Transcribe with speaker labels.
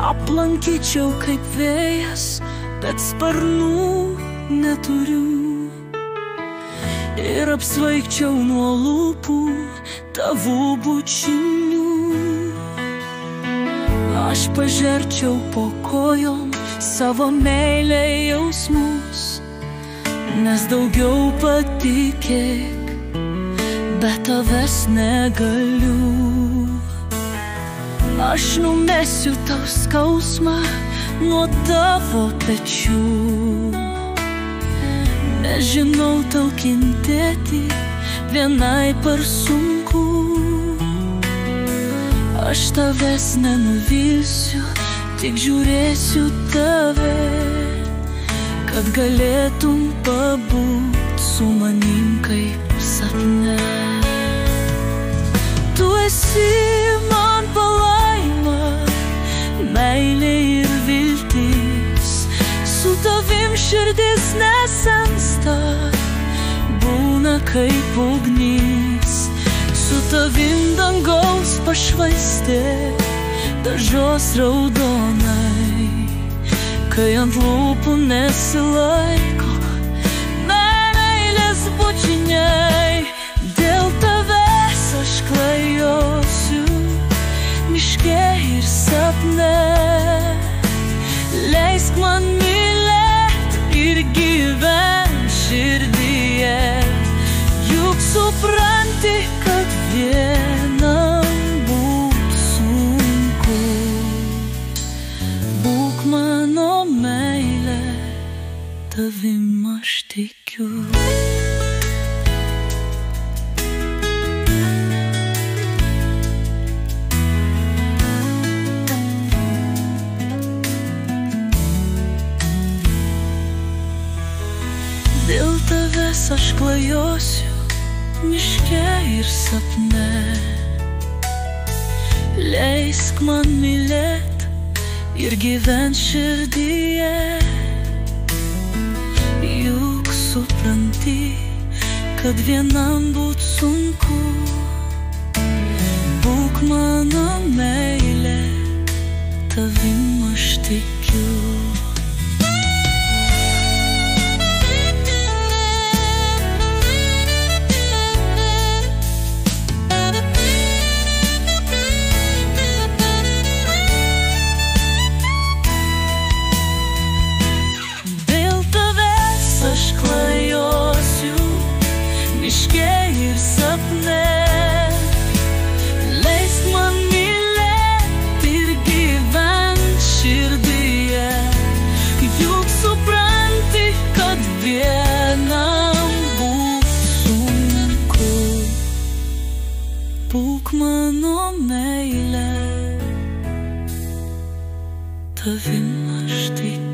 Speaker 1: aplankyčiau kaip vėjas, bet sparnų neturiu. Ir apsvaigčiau nuo lūpų tavų bučinių. Aš pažerčiau po kojom savo meilę jausmus, nes daugiau patikėk, bet tavęs negaliu. Aš numesiu tau skausmą nuo tavo pečių. Nežinau tau kentėti vienai per sunku. Aš tavęs nenuvilsiu, tik žiūrėsiu tave, kad galėtum pabūt su manim kaip sapne. Tu esi man palaima, meilė ir viltis. Su tavim širdis nesensta, būna kaip ugnis. Su tavim dangaus pašvaistė dažos raudonai, kai ant lūpų nesilaiko meilės bučiniai. Dėl tavęs aš klajosiu miške ir sapne. Leisk man mylėt ir gyvent širdyje. Juk supranti, kad vienam būt sunku. Būk mano meilė, tavim aš tikiu. Dėl tavęs aš klajosiu miške ir sapne. Leisk man mylėt ir gyvent širdyje. Juk supranti, kad vienam būt sunku. Būk mano meilė, tavim aš tikiu. Miške ir sapne. Leisk man mylėt ir gyvent širdyje. Juk supranti, kad vienam būt sunku. Būk mano meilė, tavim aš tikiu.